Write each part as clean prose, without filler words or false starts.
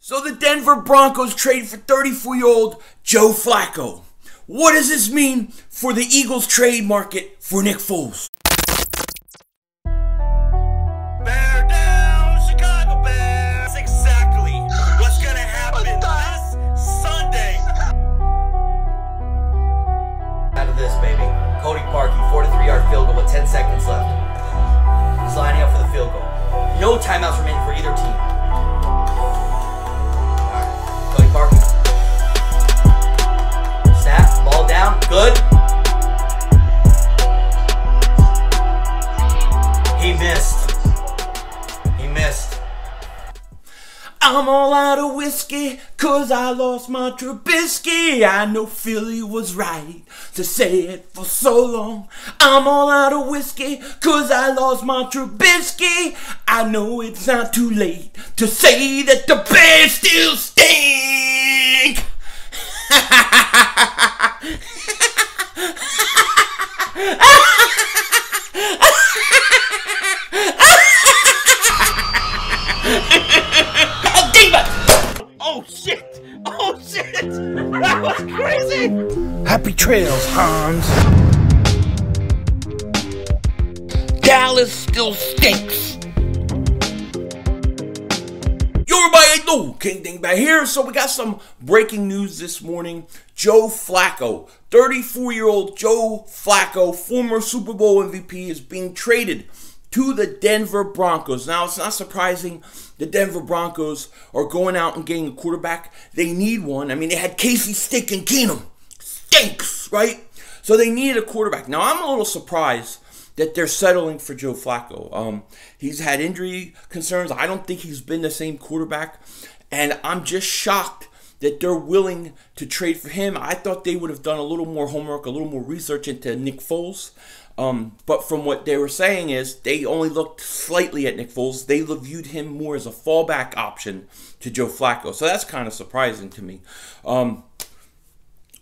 So the Denver Broncos trade for 34-year-old Joe Flacco. What does this mean for the Eagles trade market for Nick Foles? Bear down, Chicago Bears. That's exactly what's going to happen this Sunday. Out of this, baby. Cody Parkey, 43-yard field goal with 10 seconds left. He's lining up for the field goal. No timeouts remaining for either team. All right, Cody Parkey. Snap, ball down, good. He missed. He missed. I'm all out of whiskey, cause I lost my Trubisky. I know Philly was right to say it for so long. I'm all out of whiskey, cause I lost my Trubisky. I know it's not too late to say that the Bears still stink. Oh shit! Oh shit! That was crazy! Happy trails, Hans. Dallas still stinks. Yo, everybody, know King Dingbat here. So we got some breaking news this morning. Joe Flacco, 34-year-old Joe Flacco, former Super Bowl MVP, is being traded to the Denver Broncos. Now, it's not surprising the Denver Broncos are going out and getting a quarterback. They need one. I mean, they had Casey Stinking Keenum. Stinks, right? So they needed a quarterback. Now, I'm a little surprised that they're settling for Joe Flacco. He's had injury concerns. I don't think he's been the same quarterback. And I'm just shocked that they're willing to trade for him. I thought they would have done a little more homework, a little more research into Nick Foles. But from what they were saying is they only looked slightly at Nick Foles. They viewed him more as a fallback option to Joe Flacco. So that's kind of surprising to me.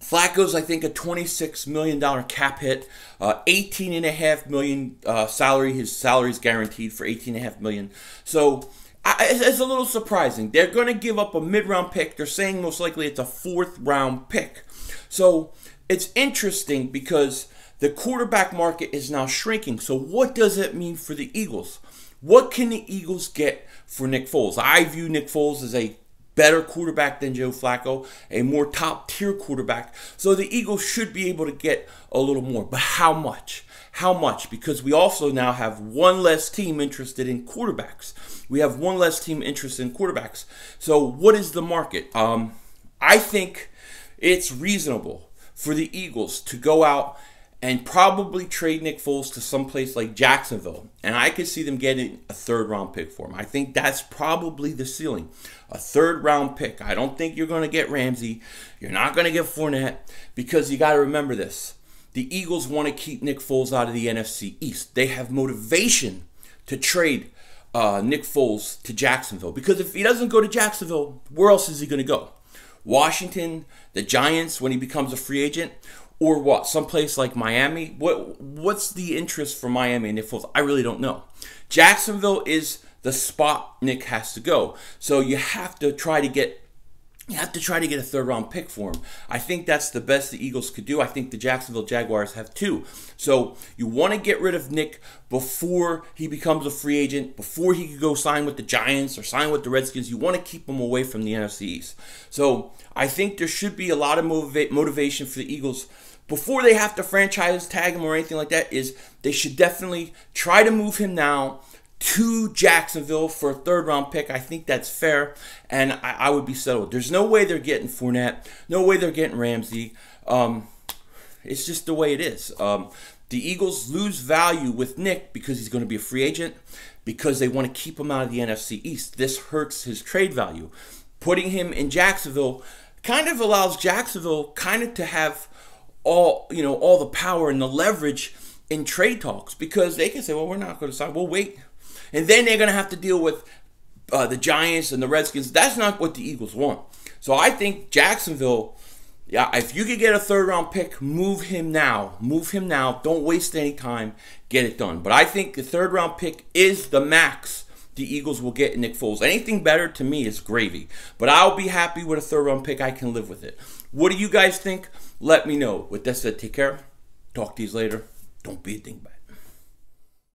Flacco's, I think, a $26 million cap hit, $18.5 million salary. His salary is guaranteed for $18.5 million. So it's a little surprising. They're going to give up a mid-round pick. They're saying most likely it's a fourth-round pick. So it's interesting because the quarterback market is now shrinking. So what does it mean for the Eagles? What can the Eagles get for Nick Foles? I view Nick Foles as a better quarterback than Joe Flacco, a more top-tier quarterback. So the Eagles should be able to get a little more. But how much? How much? Because we also now have one less team interested in quarterbacks. We have one less team interested in quarterbacks. So what is the market? I think it's reasonable for the Eagles to go out and probably trade Nick Foles to someplace like Jacksonville. And I could see them getting a third-round pick for him. I think that's probably the ceiling. A third-round pick. I don't think you're going to get Ramsey. You're not going to get Fournette, because you got to remember this. The Eagles want to keep Nick Foles out of the NFC East. They have motivation to trade Nick Foles to Jacksonville, because if he doesn't go to Jacksonville, where else is he going to go? Washington, the Giants when he becomes a free agent? Or what? Someplace like Miami? What's the interest for Miami and Nick Foles? I really don't know. Jacksonville is the spot Nick has to go. So you have to try to get a third-round pick for him. I think that's the best the Eagles could do. I think the Jacksonville Jaguars have too. So you want to get rid of Nick before he becomes a free agent, before he could go sign with the Giants or sign with the Redskins. You want to keep him away from the NFC East. So I think there should be a lot of motivation for the Eagles before they have to franchise tag him or anything like that. Is they should definitely try to move him now to Jacksonville for a third-round pick. I think that's fair, and I would be settled. There's no way they're getting Fournette. No way they're getting Ramsey. It's just the way it is. The Eagles lose value with Nick because he's going to be a free agent, because they want to keep him out of the NFC East. This hurts his trade value. Putting him in Jacksonville kind of allows Jacksonville kind of to have all the power and the leverage in trade talks, because they can say, well, we're not going to sign. We'll wait. And then they're going to have to deal with the Giants and the Redskins. That's not what the Eagles want. So I think Jacksonville, yeah, if you could get a third-round pick, move him now. Move him now. Don't waste any time. Get it done. But I think the third-round pick is the max the Eagles will get in Nick Foles. Anything better to me is gravy. But I'll be happy with a third-round pick. I can live with it. What do you guys think? Let me know. With that said, take care. Talk to you later. Don't be a dingbat.